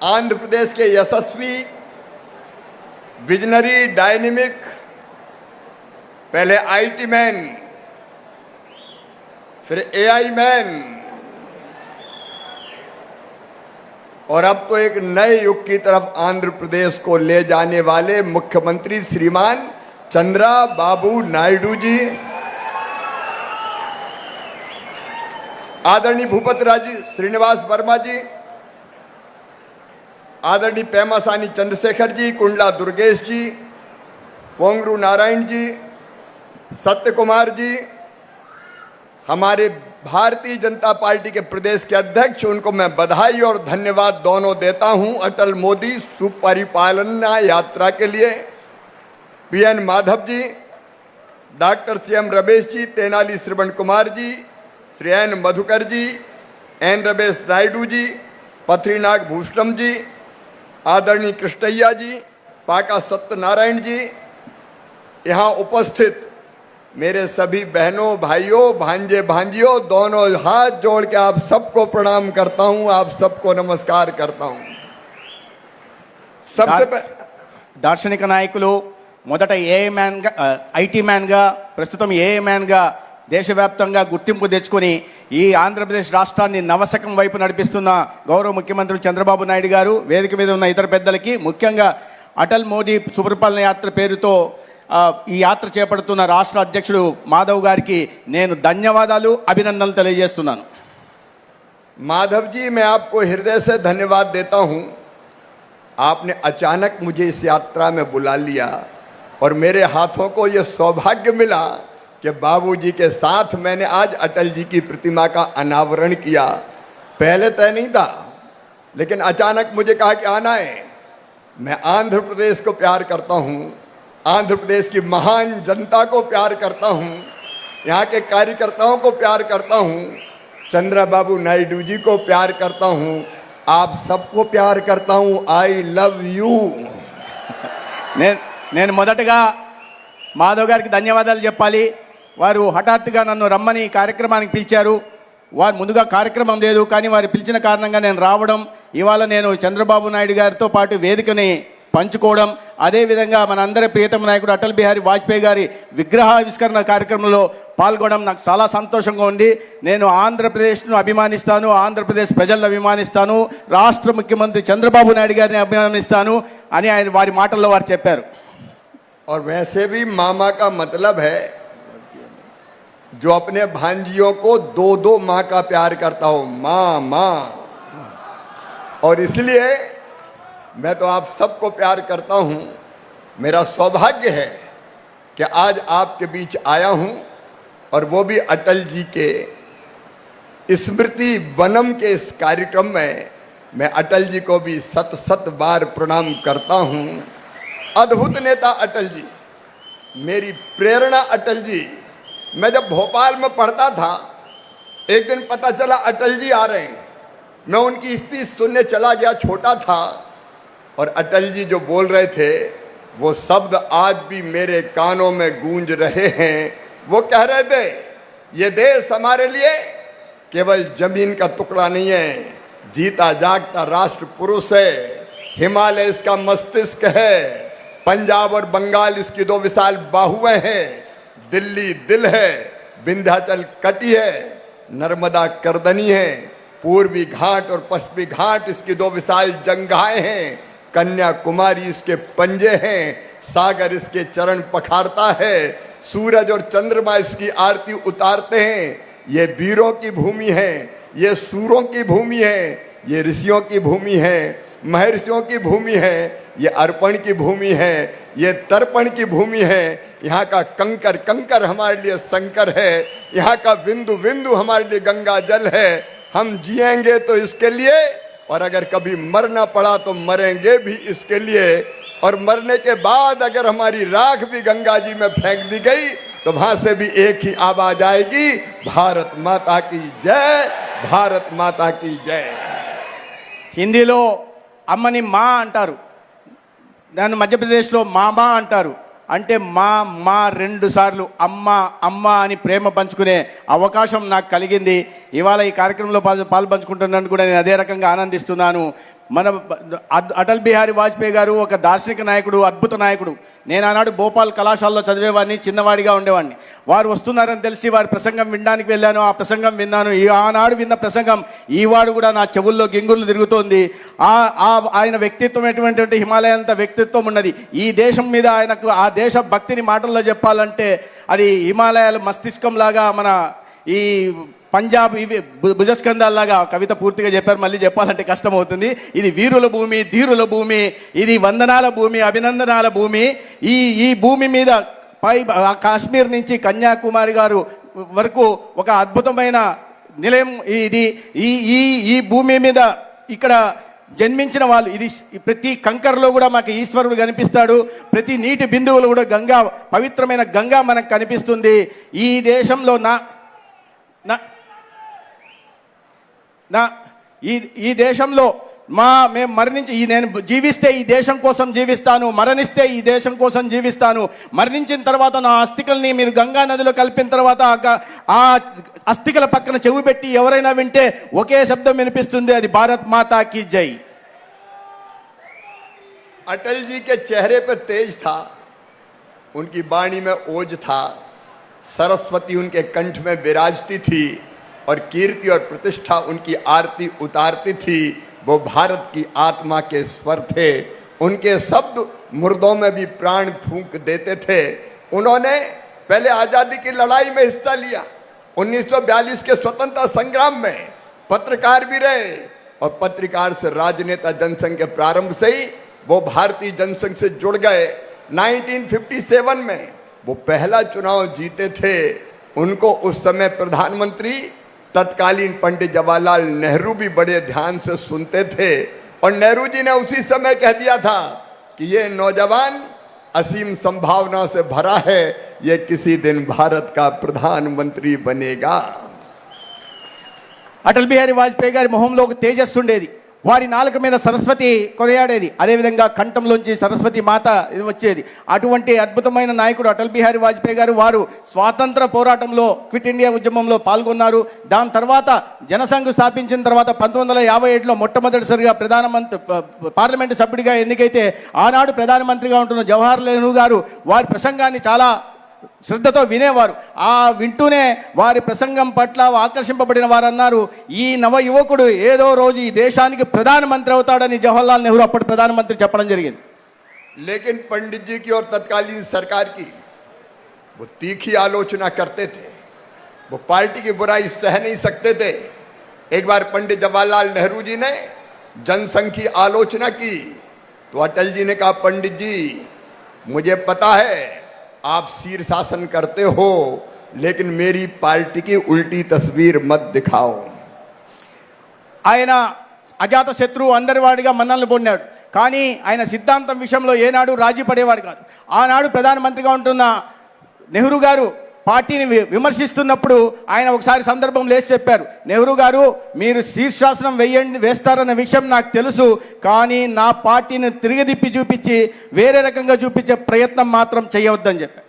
आंध्र प्रदेश के यशस्वी, visionary, dynamic, पहले IT man, फिर एआई मैन, और अब तो एक नए युग की तरफ आंध्र प्रदेश को ले जाने वाले मुख्यमंत्री श्रीमान चंद्रबाबू नायडू जी, आदरणीय भूपति राजी श्रीनिवास वर्मा जी, आदरणीय पेमासानी चंद्रशेखर जी, कुंडला दुर्गेश जी, पोंगरू नारायण जी, सत्य कुमार जी, हमारे भारतीय जनता पार्टी के प्रदेश के अध्यक्ष, उनको मैं बधाई और धन्यवाद दोनों देता हूं अटल मोदी सुपरिपालना यात्रा के लिए। PN Madhav ji, doctor CM Ramesh ji, Tenali Shravan Kumar ji, Shri N Madhukar जी, एन रमेश नायडू जी, पथरीनाग भूषणम जी, आदरणीय कृष्णैया जी, पाका सत्यनारायण जी, यहाँ उपस्थित मेरे सभी बहनों, भाइयों, भांजे, भांजियों, दोनों हाथ जोड़ के आप सबको प्रणाम करता हूं, आप सबको नमस्कार करता हूं। सबसे దార్శనిక నాయకులు మొదట ఏఐ మ్యాన్ గా, ఐటీ మ్యాన్ గా, ప్రస్తుతం ఏఐ మ్యాన్ గా దేశవ్యాప్తంగా గుర్తింపు తెచ్చుకొని ఈ ఆంధ్రప్రదేశ్ రాష్ట్రాన్ని నవశకం వైపు నడిపిస్తున్న గౌరవ ముఖ్యమంత్రి చంద్రబాబు నాయుడు గారు, వేదిక మీద ఉన్న ఇతర పెద్దలకి, ముఖ్యంగా అటల్ మోదీ సుపరిపాలన యాత్ర పేరుతో ఈ యాత్ర చేపడుతున్న రాష్ట్ర అధ్యక్షుడు మాధవ్ గారికి నేను ధన్యవాదాలు, అభినందనలు తెలియజేస్తున్నాను। माधव जी, मैं आपको हृदय से धन्यवाद देता हूं। आपने अचानक मुझे इस यात्रा में बुला लिया और मेरे हाथों को यह सौभाग्य मिला कि बाबूजी के साथ मैंने आज अटल जी की प्रतिमा का अनावरण किया। पहले तय नहीं था, लेकिन अचानक मुझे कहा कि आना है। मैं आंध्र प्रदेश को प्यार करता हूं, आंध्र प्रदेश की महान जनता को प्यार करता हूं, यहाँ के कार्यकर्ताओं को प्यार करता हूं, चंद्रबाबू नायडू जी को प्यार करता हूं, आप सबको प्यार करता हूं। I love you. నేను మొదటగా మాధవ్ గారికి ధన్యవాదాలు చెప్పాలి। వారు హఠాత్తుగా నన్ను రమ్మని కార్యక్రమానికి పిలిచారు। వారు ముందుగా కార్యక్రమం లేదు, కానీ వారు పిలిచిన కారణంగా నేను రావడం, ఇవాళ నేను చంద్రబాబు నాయుడు గారితో పాటు వేదికని పంచుకోవడం, అదేవిధంగా మనందరి ప్రియతమ నాయకుడు అటల్ బిహారీ వాజ్పేయి గారి విగ్రహావిష్కరణ కార్యక్రమంలో పాల్గొనడం నాకు చాలా సంతోషంగా ఉంది। నేను ఆంధ్రప్రదేశ్ను అభిమానిస్తాను, ఆంధ్రప్రదేశ్ ప్రజలను అభిమానిస్తాను, రాష్ట్ర ముఖ్యమంత్రి చంద్రబాబు నాయుడు గారిని అభిమానిస్తాను అని ఆయన వారి మాటల్లో వారు చెప్పారు। और वैसे भी मामा का मतलब है जो अपने भांजियों को दो दो माँ का प्यार करता हो, माँ माँ। और इसलिए मैं तो आप सबको प्यार करता हूँ। मेरा सौभाग्य है कि आज आपके बीच आया हूँ, और वो भी अटल जी के स्मृति वनम के इस कार्यक्रम में मैं अटल जी को भी सत सत बार प्रणाम करता हूँ। अद्भुत नेता अटल जी, मेरी प्रेरणा अटल जी। मैं जब भोपाल में पढ़ता था, एक दिन पता चला अटल जी आ रहे हैं। मैं उनकी स्पीच सुनने चला गया, छोटा था, और अटल जी जो बोल रहे थे वो शब्द आज भी मेरे कानों में गूंज रहे हैं। वो कह रहे थे, ये देश हमारे लिए केवल जमीन का टुकड़ा नहीं है, जीता जागता राष्ट्र पुरुष है। हिमालय इसका मस्तिष्क है, पंजाब और बंगाल इसकी दो विशाल बाहुएं हैं, दिल्ली दिल है, विंध्याचल कटी है, नर्मदा करदनी है, पूर्वी घाट और पश्चिमी घाट इसकी दो विशाल जंगाएं हैं, कन्याकुमारी इसके पंजे हैं, सागर इसके चरण पखारता है, सूरज और चंद्रमा इसकी आरती उतारते हैं। ये वीरों की भूमि है, ये सूरों की भूमि है, ये ऋषियों की भूमि है, महर्षियों की भूमि है, ये अर्पण की भूमि है, ये तर्पण की भूमि है। यहाँ का कंकर कंकर हमारे लिए शंकर है, यहाँ का बिंदु बिंदु हमारे लिए गंगा जल है। हम जिएंगे तो इसके लिए, और अगर कभी मरना पड़ा तो मरेंगे भी इसके लिए। और मरने के बाद अगर हमारी राख भी गंगा जी में फेंक दी गई तो वहां से भी एक ही आवाज आएगी, भारत माता की जय, भारत माता की जय। హిందీలో అమ్మని మా అంటారు, దాన్ని మధ్యప్రదేశ్లో మామా అంటారు। అంటే మా రెండు సార్లు అమ్మ అమ్మ అని ప్రేమ పంచుకునే అవకాశం నాకు కలిగింది। ఇవాళ ఈ కార్యక్రమంలో పాల్పంచుకుంటున్నాను కూడా నేను అదే రకంగా ఆనందిస్తున్నాను। మన అటల్ బిహారీ వాజ్పేయి గారు ఒక దార్శనిక నాయకుడు, అద్భుత నాయకుడు. నేను ఆనాడు భోపాల్ కళాశాలలో చదివేవాడిని, చిన్నవాడిగా ఉండేవాడిని. వారు వస్తున్నారని తెలిసి వారి ప్రసంగం వినడానికి వెళ్ళాను. ఆ ప్రసంగం విన్నాను. ఆనాడు విన్న ప్రసంగం ఈవాడు కూడా నా చెవుల్లో గింగులు తిరుగుతోంది. ఆయన వ్యక్తిత్వం ఎటువంటి హిమాలయంత వ్యక్తిత్వం ఉన్నది. ఈ దేశం మీద ఆయనకు ఆ దేశ భక్తిని మాటల్లో చెప్పాలంటే అది హిమాలయాల మస్తిష్కం లాగా, మన ఈ పంజాబ్ ఇవి భుజస్కంధాల్లాగా. కవిత పూర్తిగా చెప్పారు, మళ్ళీ చెప్పాలంటే కష్టం అవుతుంది. ఇది వీరుల భూమి, ధీరుల భూమి, ఇది వందనాల భూమి, అభినందనాల భూమి. ఈ భూమి మీద కాశ్మీర్ నుంచి కన్యాకుమారి గారు వరకు ఒక అద్భుతమైన నిలయం ఇది. ఈ భూమి మీద ఇక్కడ జన్మించిన వాళ్ళు, ఇది ప్రతి కంకరలో కూడా మాకు ఈశ్వరుడు కనిపిస్తాడు. ప్రతి నీటి బిందువులు కూడా గంగా, పవిత్రమైన గంగా మనకు కనిపిస్తుంది. ఈ దేశంలో ఈ దేశంలో మేము మరణించి నేను జీవిస్తే ఈ దేశం కోసం జీవిస్తాను, మరణిస్తే ఈ దేశం కోసం జీవిస్తాను. మరణించిన తర్వాత నా అస్థికల్ని మీరు గంగా నదిలో కలిపిన తర్వాత ఆ అస్థికల పక్కన చెవి పెట్టి ఎవరైనా వింటే ఒకే శబ్దం వినిపిస్తుంది, అది భారత్ మాతా की जय. अटल जी के चेहरे पर तेज था, उनकी वाणी में ओज था, सरस्वती उनके कंठ में विराजती थी और कीर्ति और प्रतिष्ठा उनकी आरती उतारती थी. वो भारत की आत्मा के स्वर थे. उनके शब्द मुर्दों में भी प्राण फूंक देते थे. उन्होंने पहले आजादी की लड़ाई में हिस्सा लिया. 1942 के स्वतंत्रता संग्राम में पत्रकार भी रहे और पत्रकार से राजनेता जनसंघ के प्रारंभ से ही वो भारतीय जनसंघ से जुड़ गए. 1957 में वो पहला चुनाव जीते थे. उनको उस समय प्रधानमंत्री तत्कालीन पंडित जवाहरलाल नेहरू भी बड़े ध्यान से सुनते थे और नेहरू जी ने उसी समय कह दिया था कि ये नौजवान असीम संभावनाओं से भरा है, ये किसी दिन भारत का प्रधानमंत्री बनेगा. అటల్ బిహారీ వాజ్పేయి గారి మొహంలో ఒక తేజస్సు ఉండేది. వారి నాలుక మీద సరస్వతి కొనియాడేది. అదేవిధంగా కంఠంలోంచి సరస్వతి మాత వచ్చేది. అటువంటి అద్భుతమైన నాయకుడు అటల్ బిహారీ వాజ్పేయి గారు. వారు స్వాతంత్ర పోరాటంలో, క్విట్ ఇండియా ఉద్యమంలో పాల్గొన్నారు. దాని తర్వాత జనసంఘ్ స్థాపించిన తర్వాత 1957లో మొట్టమొదటిసారిగా పార్లమెంటు సభ్యుడిగా ఎన్నికైతే ఆనాడు ప్రధానమంత్రిగా ఉంటున్న జవహర్లాల్ నెహ్రూ గారు వారి ప్రసంగాన్ని చాలా శ్రద్ధతో వినేవారు. వింటూనే వారి ప్రసంగం పట్ల ఆకర్షింపబడిన వారు అన్నారు, ఈ నవ యువకుడు ఏదో రోజు ఈ దేశానికి ప్రధానమంత్రి అవుతాడని జవహర్లాల్ నెహ్రూ అప్పటి ప్రధానమంత్రి చెప్పడం జరిగింది. लेकिन पंडित जी की और तत्कालीन सरकार की वो तीखी आलोचना करते थे. वो पार्टी की बुराई सह नहीं सकते थे. एक बार पंडित जवाहरलाल नेहरू जी ने जनसंघ की आलोचना की तो अटल जी ने कहा, पंडित जी मुझे पता है आप शीर्षासन करते हो, लेकिन मेरी पार्टी की उल्टी तस्वीर मत दिखाओ. ఆయన అజాత శత్రువు, అందరి వాడిగా మన్ననలు పొందాడు. కానీ ఆయన సిద్ధాంతం విషయంలో ఏనాడు రాజీ పడేవాడు కాదు. ఆనాడు ప్రధానమంత్రిగా ఉంటున్న నెహ్రూ గారు పార్టీని విమర్శిస్తున్నప్పుడు ఆయన ఒకసారి సందర్భం లేచి చెప్పారు, నెహ్రూ గారు మీరు శీర్షాసనం వేస్తారన్న విషయం నాకు తెలుసు, కానీ నా పార్టీని తిరిగిదిప్పి చూపించి వేరే రకంగా చూపించే ప్రయత్నం మాత్రం చేయవద్దని చెప్పారు.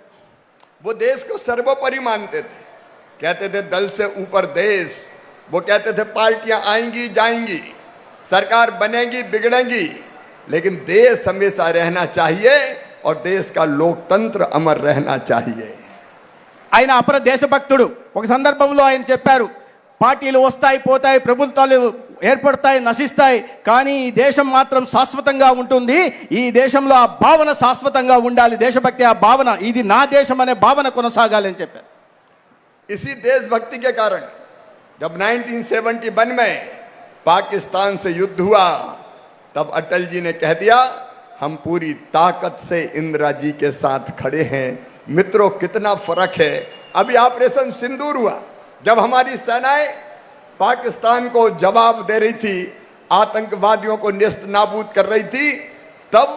वो देश को सर्वोपरि मानते थे. कहते थे दल से ऊपर देश. वो कहते थे पार्टियां आएंगी जाएंगी, सरकार बनेगी बिगड़ेंगी, लेकिन देश हमेशा रहना चाहिए और देश का लोकतंत्र अमर रहना चाहिए. ఆయన అపర దేశభక్తుడు. ఒక సందర్భంలో ఆయన చెప్పారు, పార్టీలు వస్తాయి పోతాయి, ప్రభుత్వాలు ఏర్పడతాయి నశిస్తాయి, కానీ ఈ దేశం మాత్రం శాశ్వతంగా ఉంటుంది. ఈ దేశంలో ఆ భావన శాశ్వతంగా ఉండాలి. దేశభక్తి ఆ భావన, ఇది నా దేశం అనే భావన కొనసాగాలి అని చెప్పారు. इसी देशभक्ति के कारण जब 1971 में पाकिस्तान से युद्ध हुआ तब अटल जी ने कह दिया, हम पूरी ताकत से इंदिरा जी के साथ खड़े हैं. मित्रों कितना फर्क है. अभी ऑपरेशन सिंदूर हुआ, जब हमारी सेनाएं पाकिस्तान को जवाब दे रही थी, आतंकवादियों को नेस्त नाबूद कर रही थी, तब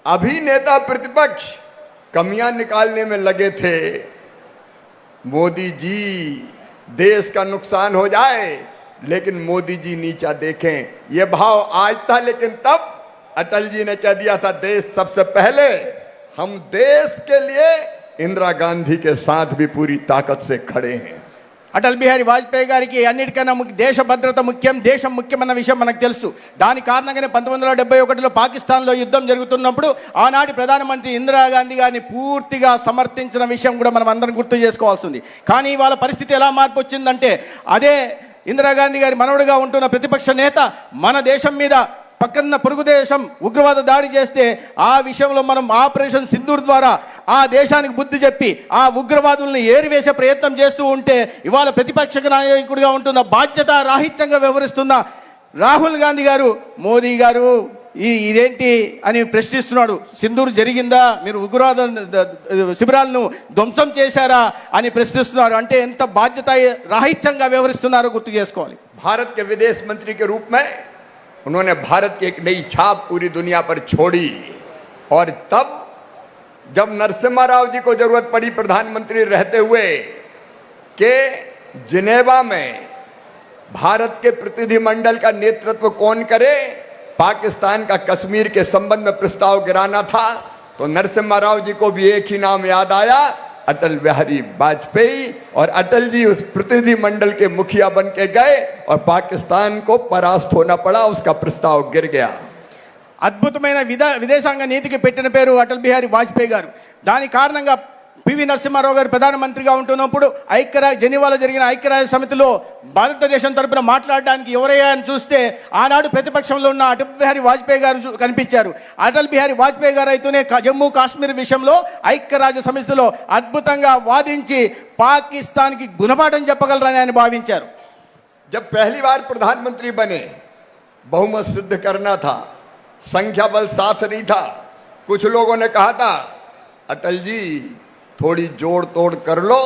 अभी नेता प्रतिपक्ष कमियां निकालने में लगे थे. मोदी जी देश का नुकसान हो जाए लेकिन मोदी जी नीचा देखें, यह भाव आज था. लेकिन तब अटल जी ने कह दिया था, देश सबसे पहले. हम देश के लिए इंदिरा गांधी के साथ भी पूरी ताकत से खड़े हैं. అటల్ బిహారీ వాజ్పేయి గారికి అన్నిటికన్నా దేశ భద్రత ముఖ్యం, దేశం ముఖ్యమన్న విషయం మనకు తెలుసు. దాని కారణంగానే 1971లో పాకిస్తాన్లో యుద్ధం జరుగుతున్నప్పుడు ఆనాటి ప్రధానమంత్రి ఇందిరాగాంధీ గారిని పూర్తిగా సమర్థించిన విషయం కూడా మనం అందరం గుర్తు చేసుకోవాల్సింది. కానీ ఇవాళ పరిస్థితి ఎలా మార్పు వచ్చిందంటే, అదే ఇందిరాగాంధీ గారి మనవడుగా ఉంటున్న ప్రతిపక్ష నేత మన దేశం మీద పక్కన పొరుగు దేశం ఉగ్రవాద దాడి చేస్తే ఆ విషయంలో మనం ఆపరేషన్ సింధూర్ ద్వారా ఆ దేశానికి బుద్ధి చెప్పి ఆ ఉగ్రవాదుల్ని ఏరివేసే ప్రయత్నం చేస్తూ ఉంటే, ఇవాళ ప్రతిపక్ష నాయకుడిగా ఉంటున్న బాధ్యత రాహిత్యంగా వ్యవహరిస్తున్న రాహుల్ గాంధీ గారు మోదీ గారు ఇదేంటి అని ప్రశ్నిస్తున్నాడు. సింధూర్ జరిగిందా, మీరు ఉగ్రవాద శిబిరాలను ధ్వంసం చేశారా అని ప్రశ్నిస్తున్నారు. అంటే ఎంత బాధ్యత రాహిత్యంగా వ్యవహరిస్తున్నారో గుర్తు చేసుకోవాలి. भारत के विदेश मंत्री के रूप में उन्होंने भारत की एक नई छाप पूरी दुनिया पर छोड़ी। और तब जब नरसिम्हा राव जी को जरूरत पड़ी प्रधानमंत्री रहते हुए कि जिनेवा में भारत के प्रतिनिधिमंडल का नेतृत्व कौन करे, पाकिस्तान का कश्मीर के संबंध में प्रस्ताव गिराना था, तो नरसिम्हा राव जी को भी एक ही नाम याद आया, अटल बिहारी वाजपेयी। और अटल जी उस प्रतिनिधि मंडल के मुखिया बन के गए और पाकिस्तान को परास्त होना पड़ा, उसका प्रस्ताव गिर गया। అద్భుతమైన విదేశాంగ నీతికి పెట్టిన పేరు అటల్ బిహారీ వాజ్పేయి గారు. దాని కారణంగా పివి నరసింహారావు గారు ప్రధానమంత్రిగా ఉంటున్నప్పుడు జెనీవాలో జరిగిన ఐక్యరాజ్య సమితిలో భారతదేశం తరపున మాట్లాడడానికి ఎవరయ్యా అని చూస్తే ఆనాడు ప్రతిపక్షంలో ఉన్న అటల్ బిహారీ వాజ్పేయి గారు కనిపించారు. అటల్ బిహారీ వాజ్పేయి గారు అయితేనే జమ్మూ కాశ్మీర్ విషయంలో ఐక్యరాజ్య సమితిలో అద్భుతంగా వాదించి పాకిస్తాన్కి గుణపాఠం చెప్పగలరని ఆయన భావించారు. जब पहली बार प्रधानमंत्री बने, बहुमत सिद्ध करना था, संख्या बल साथ नहीं था। कुछ लोगों ने कहा था अटल जी थोड़ी जोड़ तोड़ कर लो,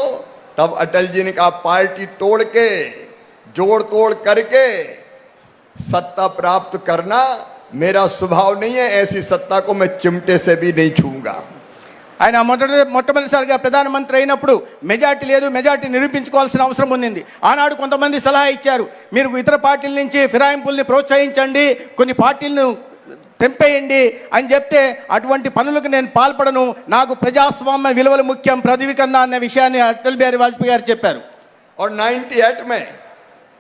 तब अटल जी ने कहा पार्टी तोड़ के जोड़ तोड़ करके सत्ता प्राप्त करना मेरा स्वभाव नहीं है, ऐसी सत्ता को मैं चिमटे से भी नहीं छूंगा। ఆయన మొట్టమొదటిసారిగా ప్రధానమంత్రి అయినప్పుడు మెజార్టీ లేదు, మెజార్టీ నిరూపించుకోవాల్సిన అవసరం ఉంది. ఆనాడు కొంతమంది సలహా ఇచ్చారు, మీరు ఇతర పార్టీల నుంచి ఫిరాయింపుల్ని ప్రోత్సహించండి, కొన్ని పార్టీలను తెంపేయండి అని చెప్తే అటువంటి పనులకు నేను పాల్పడను, నాకు ప్రజాస్వామ్య విలువలు ముఖ్యం పదవి కన్నా అన్న విషయాన్ని అటల్ బిహారీ వాజ్పేయి గారు చెప్పారు. और 98 में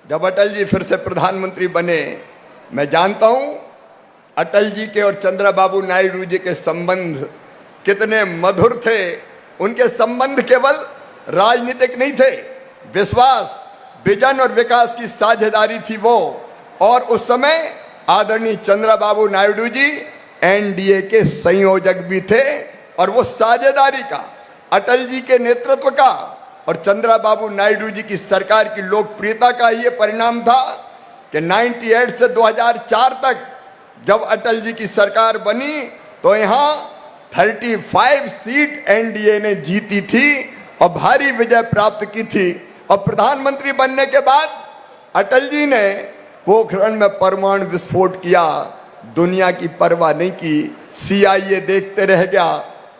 जब अटल जी फिर से प्रधानमंत्री बने, मैं जानता हूं अटल जी के और चंद्रबाबू नायडू जी के संबंध कितने मधुर थे। उनके संबंध केवल राजनीतिक नहीं थे, विश्वास, विजन और विकास की साझेदारी थी वो। और उस समय आदरणीय चंद्रबाबू नायडू जी एनडीए के संयोजक भी थे, और वो साझेदारी का, अटल जी के नेतृत्व का और चंद्रबाबू नायडू जी की सरकार की लोकप्रियता का ये परिणाम था कि 98 से 2004 तक जब अटल जी की सरकार बनी तो यहाँ 35 सीट एनडीए ने जीती थी और भारी विजय प्राप्त की थी। और प्रधानमंत्री बनने के बाद अटल जी ने पोखरण में परमाणु विस्फोट किया, दुनिया की परवाह नहीं की, CIA देखते रह गया,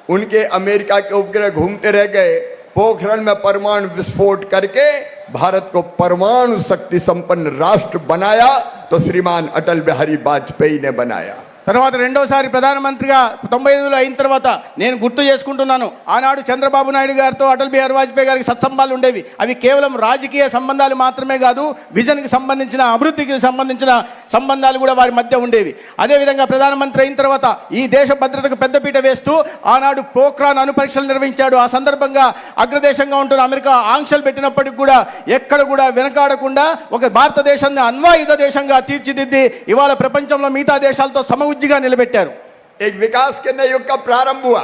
उनके अमेरिका के उपग्रह घूमते रह गए, पोखरण में परमाणु विस्फोट करके भारत को परमाणु शक्ति संपन्न राष्ट्र बनाया, तो श्रीमान अटल बिहारी वाजपेयी ने बनाया। తర్వాత రెండోసారి ప్రధానమంత్రిగా 95లో అయిన తర్వాత నేను గుర్తు చేసుకుంటున్నాను, ఆనాడు చంద్రబాబు నాయుడు గారితో అటల్ బిహారీ వాజ్పేయి గారికి సత్సంబంధాలు ఉండేవి. అవి కేవలం రాజకీయ సంబంధాలు మాత్రమే కాదు, విజన్కి సంబంధించిన, అభివృద్ధికి సంబంధించిన సంబంధాలు కూడా వారి మధ్య ఉండేవి. అదేవిధంగా ప్రధానమంత్రి అయిన తర్వాత ఈ దేశ భద్రతకు పెద్దపీట వేస్తూ ఆనాడు పోఖ్రాన్ అణు పరీక్షలు నిర్వహించాడు. ఆ సందర్భంగా అగ్రదేశంగా ఉంటున్న అమెరికా ఆంక్షలు పెట్టినప్పటికీ కూడా ఎక్కడ కూడా వెనకాడకుండా ఒక భారతదేశాన్ని అణ్వాయుధ దేశంగా తీర్చిదిద్ది ఇవాళ ప్రపంచంలో మిగతా దేశాలతో సమఉజ్జిగా నిలబెట్టారు. एक विकास के नए युग का प्रारंभ हुआ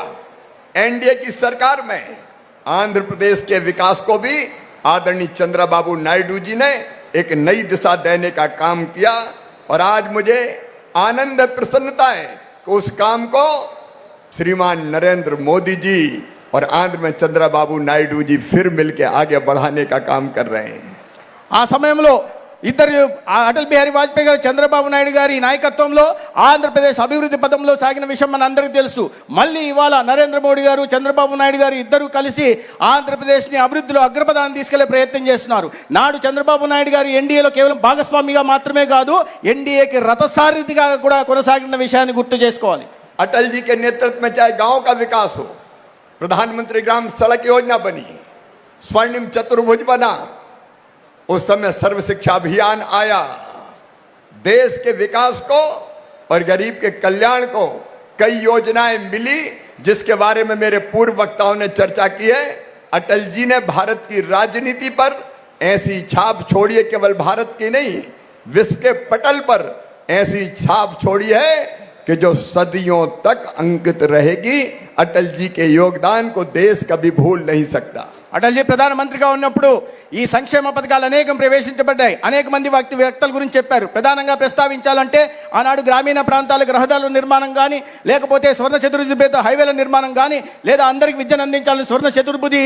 एनडीए की सरकार में। आंध्र प्रदेश के विकास को भी आदरणीय चंद्रबाबू नायडू जी ने एक नई दिशा देने का काम किया। और आज मुझे आनंद प्रसन्नता है कि उस काम को श्रीमान नरेंद्र मोदी जी और आंध्र में चंद्रबाबू नायडू जी फिर मिलकर आगे बढ़ाने का काम कर रहे हैं। ఆ సమయంలో ఇద్దరు అటల్ బిహారీ వాజ్పేయి గారు, చంద్రబాబు నాయుడు గారి నాయకత్వంలో ఆంధ్రప్రదేశ్ అభివృద్ధి పదంలో సాగిన విషయం మన అందరికీ తెలుసు. మళ్ళీ ఇవాళ నరేంద్ర మోడీ గారు, చంద్రబాబు నాయుడు గారు ఇద్దరు కలిసి ఆంధ్రప్రదేశ్ని అభివృద్ధిలో అగ్రపథాన్ని తీసుకెళ్లే ప్రయత్నం చేస్తున్నారు. నాడు చంద్రబాబు నాయుడు గారు ఎన్డీఏలో కేవలం భాగస్వామిగా మాత్రమే కాదు, ఎన్డీఏకి రథసారథిగా కూడా కొనసాగిన విషయాన్ని గుర్తు చేసుకోవాలి. अटल जी के नेतृत्व में चाहे गांव का विकास हो, प्रधानमंत्री ग्राम सड़क योजना बनी, स्वर्णिम चतुर्भुज बना, उस समय सर्व शिक्षा अभियान आया। देश के विकास को और गरीब के कल्याण को कई योजनाएं मिली, जिसके बारे में मेरे पूर्व वक्ताओं ने चर्चा की है। अटल जी ने भारत की राजनीति पर ऐसी छाप छोड़ी है, केवल भारत की नहीं, विश्व के पटल पर ऐसी छाप छोड़ी है कि जो सदियों तक अंकित रहेगी। अटल जी के योगदान को देश कभी भूल नहीं सकता। అటల్ జీ ప్రధానమంత్రిగా ఉన్నప్పుడు ఈ సంక్షేమ పథకాలు అనేకం ప్రవేశించబడ్డాయి. అనేక మంది వ్యక్తుల గురించి చెప్పారు. ప్రధానంగా ప్రస్తావించాలంటే ఆనాడు గ్రామీణ ప్రాంతాలకు రహదారుల నిర్మాణం కానీ, లేకపోతే స్వర్ణ చతుర్భుజ హైవేల నిర్మాణం కానీ, లేదా అందరికి విద్యను అందించాలని స్వర్ణ చతుర్భుజి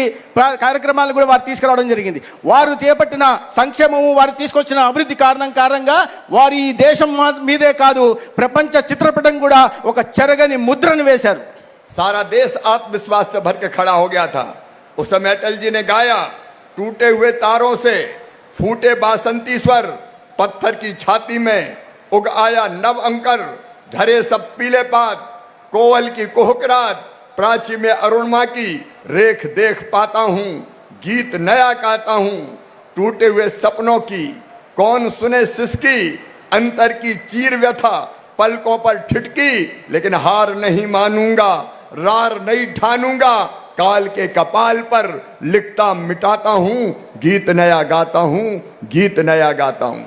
కార్యక్రమాలు కూడా వారు తీసుకురావడం జరిగింది. వారు చేపట్టిన సంక్షేమము, వారు తీసుకొచ్చిన అభివృద్ధి కారణంగా వారు ఈ దేశం మీదే కాదు, ప్రపంచ చిత్రపటం కూడా ఒక చెరగని ముద్రను వేశారు. सारा देश आत्मविश्वास से भर के खड़ा हो गया था। उस समय अटल जी ने गाया, टूटे हुए तारों से फूटे बासंती स्वर, पत्थर की छाती में उग आया नव अंकर, झरे सब पीले पात, कोयल की कोहकरात, प्राची में अरुणिमा की रेख देख पाता हूँ, गीत नया गाता हूँ, टूटे हुए सपनों की कौन सुने सिसकी, अंतर की चीर व्यथा पलकों पर ठिठकी, लेकिन हार नहीं मानूंगा, रार नहीं ठानूंगा, काल के कपाल पर लिखता मिटाता हूँ, गीत नया गाता हूँ, गीत नया गाता हूँ.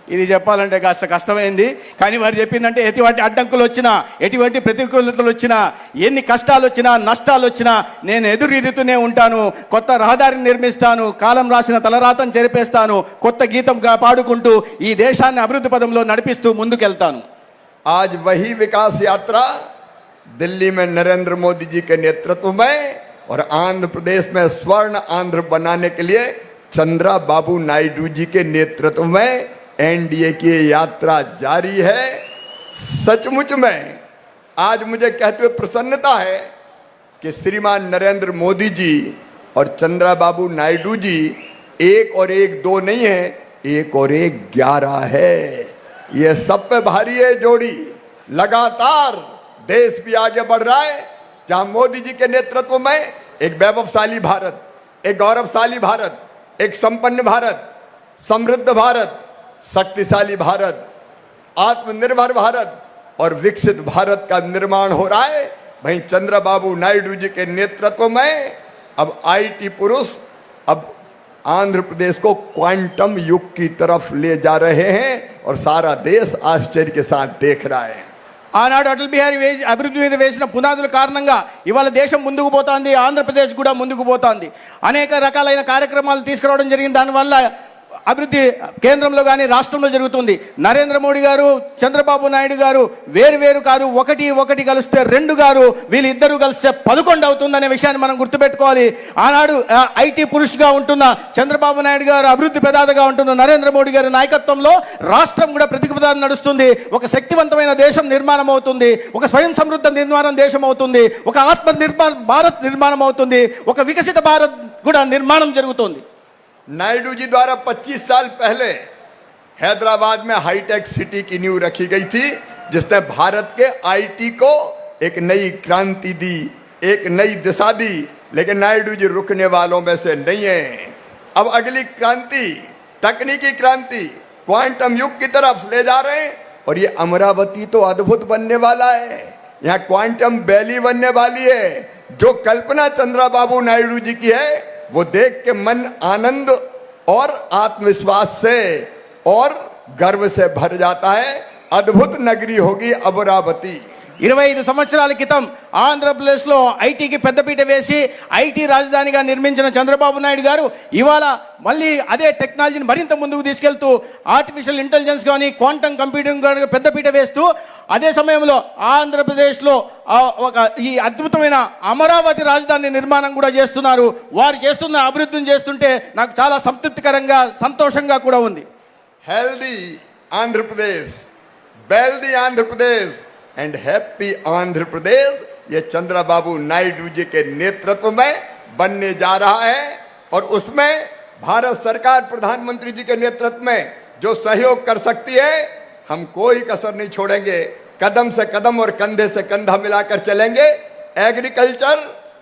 ఇది చెప్పాలంటే కాస్త కష్టమైంది. కానీ వారు చెప్పిందంటే ఎటువంటి అడ్డంకులు వచ్చినా, ఎటువంటి ప్రతికూలతలు వచ్చినా, ఎన్ని కష్టాలు వచ్చినా, నష్టాలు వచ్చినా నేను ఎదురీదుతూనే ఉంటాను. కొత్త రహదారిని నిర్మిస్తాను, కాలం రాసిన తలరాతను చెరిపేస్తాను, కొత్త గీతంగా పాడుకుంటూ ఈ దేశాన్ని అభివృద్ధి పదంలో నడిపిస్తూ ముందుకెళ్తాను. आज वही विकास यात्रा दिल्ली में नरेंद्र मोदी जी के नेतृत्व में और आंध्र प्रदेश में स्वर्ण आंध्र बनाने के लिए चंद्रा बाबू नायडू जी के नेतृत्व में एनडीए की यात्रा जारी है. सचमुच में आज मुझे कहते हुए प्रसन्नता है कि श्रीमान नरेंद्र मोदी जी और चंद्रा बाबू नायडू जी एक और एक दो नहीं है, एक और एक 11 है. ये सब पे भारी है जोड़ी. लगातार देश भी आगे बढ़ रहा है, जहां मोदी जी के नेतृत्व में एक वैभवशाली भारत, एक गौरवशाली भारत, एक संपन्न भारत, समृद्ध भारत, शक्तिशाली भारत, आत्मनिर्भर भारत और विकसित भारत का निर्माण हो रहा है. वहीं चंद्रबाबू नायडू जी के नेतृत्व में अब आईटी पुरुष अब आंध्र प्रदेश को क्वांटम युग की तरफ ले जा रहे हैं और सारा देश आश्चर्य के साथ देख रहा है. ఆనాడు అటల్ బిహారీ అభివృద్ధి మీద వేసిన పునాదుల కారణంగా ఇవాళ దేశం ముందుకు పోతుంది, ఆంధ్రప్రదేశ్ కూడా ముందుకు పోతుంది. అనేక రకాలైన కార్యక్రమాలు తీసుకురావడం జరిగింది. దానివల్ల అభివృద్ధి కేంద్రంలో కానీ రాష్ట్రంలో జరుగుతుంది. నరేంద్ర మోడీ గారు, చంద్రబాబు నాయుడు గారు వేరు కాదు, ఒకటి కలిస్తే 2 గారు, వీళ్ళిద్దరూ కలిస్తే 11 అవుతుందనే విషయాన్ని మనం గుర్తుపెట్టుకోవాలి. ఆనాడు ఐటీ పురుషుగా ఉంటున్న చంద్రబాబు నాయుడు గారు, అభివృద్ధి ప్రదాతగా ఉంటున్న నరేంద్ర మోడీ గారి నాయకత్వంలో రాష్ట్రం కూడా ప్రతిపదాన్ని నడుస్తుంది. ఒక శక్తివంతమైన దేశం నిర్మాణం అవుతుంది, ఒక స్వయం సమృద్ధ దేశం అవుతుంది, ఒక భారత్ నిర్మాణం అవుతుంది, ఒక వికసిత భారత్ కూడా నిర్మాణం జరుగుతుంది. नायडू जी द्वारा 25 साल पहले हैदराबाद में हाईटेक सिटी की नींव रखी गई थी, जिसने भारत के आईटी को एक नई क्रांति दी, एक नई दिशा दी. लेकिन नायडू जी रुकने वालों में से नहीं है. अब अगली क्रांति, तकनीकी क्रांति, क्वांटम युग की तरफ ले जा रहे हैं. और ये अमरावती तो अद्भुत बनने वाला है. यहाँ क्वांटम वैली बनने वाली है. जो कल्पना चंद्रबाबू नायडू जी की है, वो देख के मन आनंद और आत्मविश्वास से और गर्व से भर जाता है. अद्भुत नगरी होगी अमरावती. 25 సంవత్సరాల క్రితం ఆంధ్రప్రదేశ్లో ఐటీకి పెద్దపీట వేసి ఐటీ రాజధానిగా నిర్మించిన చంద్రబాబు నాయుడు గారు ఇవాళ మళ్ళీ అదే టెక్నాలజీని మరింత ముందుకు తీసుకెళ్తూ ఆర్టిఫిషియల్ ఇంటెలిజెన్స్ కానీ, క్వాంటమ్ కంప్యూటింగ్ కానీ పెద్దపీట వేస్తూ అదే సమయంలో ఆంధ్రప్రదేశ్లో ఒక ఈ అద్భుతమైన అమరావతి రాజధాని నిర్మాణం కూడా చేస్తున్నారు. వారు చేస్తున్న అభివృద్ధిని చేస్తుంటే నాకు చాలా సంతృప్తికరంగా, సంతోషంగా కూడా ఉంది. Healthy Andhra Pradesh, wealthy Andhra Pradesh and happy Andhra Pradesh ये चंद्रबाबू नायडू जी के नेतृत्व में बनने जा रहा है. और उसमें भारत सरकार प्रधानमंत्री जी के नेतृत्व में जो सहयोग कर सकती है, हम कोई कसर नहीं छोड़ेंगे. कदम से कदम और कंधे से कंधा मिलाकर चलेंगे. एग्रीकल्चर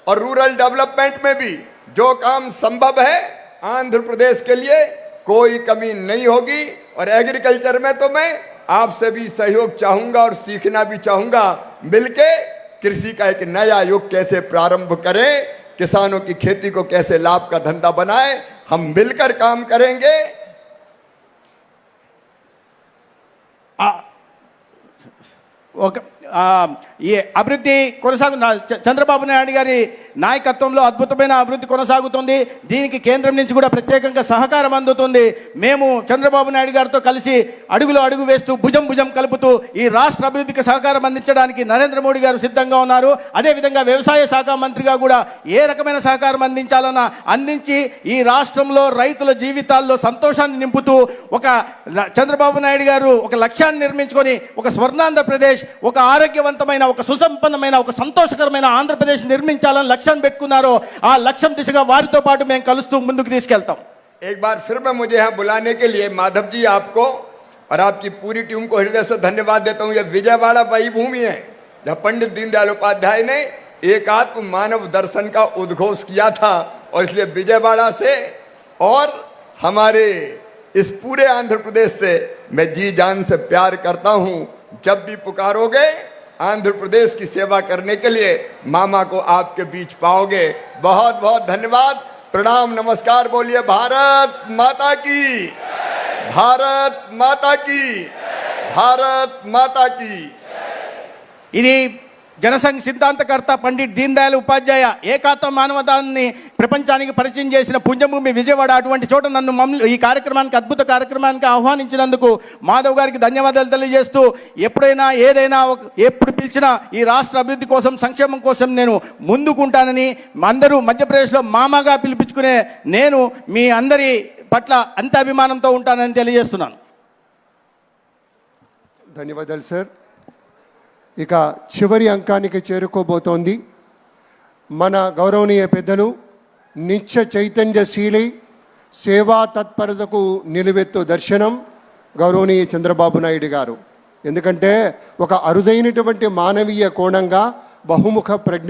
और रूरल डेवलपमेंट में भी जो काम संभव है आंध्र प्रदेश के लिए कोई कमी नहीं होगी। और एग्रीकल्चर में तो मैं आपसे भी सहयोग चाहूंगा और सीखना भी चाहूंगा। मिलके कृषि का एक नया युग कैसे प्रारंभ करें, किसानों की खेती को कैसे लाभ का धंधा बनाएं, हम मिलकर काम करेंगे। ఈ అభివృద్ధి చంద్రబాబు నాయుడు గారి నాయకత్వంలో అద్భుతమైన అభివృద్ధి కొనసాగుతుంది. దీనికి కేంద్రం నుంచి కూడా ప్రత్యేకంగా సహకారం అందుతుంది. మేము చంద్రబాబు నాయుడు గారితో కలిసి అడుగులో అడుగు వేస్తూ భుజం భుజం కలుపుతూ ఈ రాష్ట్ర అభివృద్ధికి సహకారం అందించడానికి నరేంద్ర మోడీ గారు సిద్ధంగా ఉన్నారు. అదేవిధంగా వ్యవసాయ శాఖ మంత్రిగా కూడా ఏ రకమైన సహకారం అందించాలన్నా అందించి ఈ రాష్ట్రంలో రైతుల జీవితాల్లో సంతోషాన్ని నింపుతూ ఒక చంద్రబాబు నాయుడు గారు ఒక లక్ష్యాన్ని నిర్మించుకొని ఒక స్వర్ణాంధ్రప్రదేశ్, ఒక ఆరోగ్యవంతమైన, ఒక సుసంపన్నమైన, ఒక సంతోషకరమైన ఆంధ్రప్రదేశ్ నిర్మించాలని లక్ష్యాన్ని పెట్టుకున్నారో ఆ లక్ష్యం దిశగా వారితో పాటు మేము కలుస్తూ ముందుకు తీసుకెళ్తాం. एक बार फिर मैं मुझे यहाँ बुलाने के लिए माधव जी आपको और आपकी पूरी टीम को हृदय से धन्यवाद देता हूँ। यह विजयवाड़ा वही भूमि है जहाँ पंडित दीनदयाल उपाध्याय ने एकात्म मानव दर्शन का उद्घोष किया था। और इसलिए विजयवाड़ा से और हमारे इस पूरे आंध्र प्रदेश से मैं जी जान से प्यार करता हूँ। जब भी पुकारोगे आंध्र प्रदेश की सेवा करने के लिए मामा को आपके बीच पाओगे। बहुत बहुत धन्यवाद, प्रणाम, नमस्कार। बोलिए भारत माता की, भारत माता की, भारत माता की। ఇది జనసంఘ సిద్ధాంతకర్త పండిట్ దీన్ దయాళ్ ఉపాధ్యాయ ఏకాత్మ మానవతాన్ని ప్రపంచానికి పరిచయం చేసిన పుణ్యభూమి విజయవాడ. అటువంటి చోట నన్ను ఈ కార్యక్రమానికి, అద్భుత కార్యక్రమానికి ఆహ్వానించినందుకు మాధవ్ గారికి ధన్యవాదాలు తెలియజేస్తూ, ఎప్పుడైనా ఏదైనా ఎప్పుడు పిలిచినా ఈ రాష్ట్ర అభివృద్ధి కోసం, సంక్షేమం కోసం నేను ముందుకుంటానని, అందరూ మధ్యప్రదేశ్లో మామగా పిలిపించుకునే నేను మీ అందరి పట్ల అంత అభిమానంతో ఉంటానని తెలియజేస్తున్నాను. ధన్యవాదాలు సార్. ఇక చివరి అంకానికి చేరుకోబోతోంది. మన గౌరవనీయ పెద్దలు, నిత్య చైతన్యశీలి, సేవా తత్పరతకు నిలువెత్తు దర్శనం గౌరవనీయ చంద్రబాబు నాయుడు గారు. ఎందుకంటే ఒక అరుదైనటువంటి మానవీయ కోణంగా, బహుముఖ ప్రజ్ఞ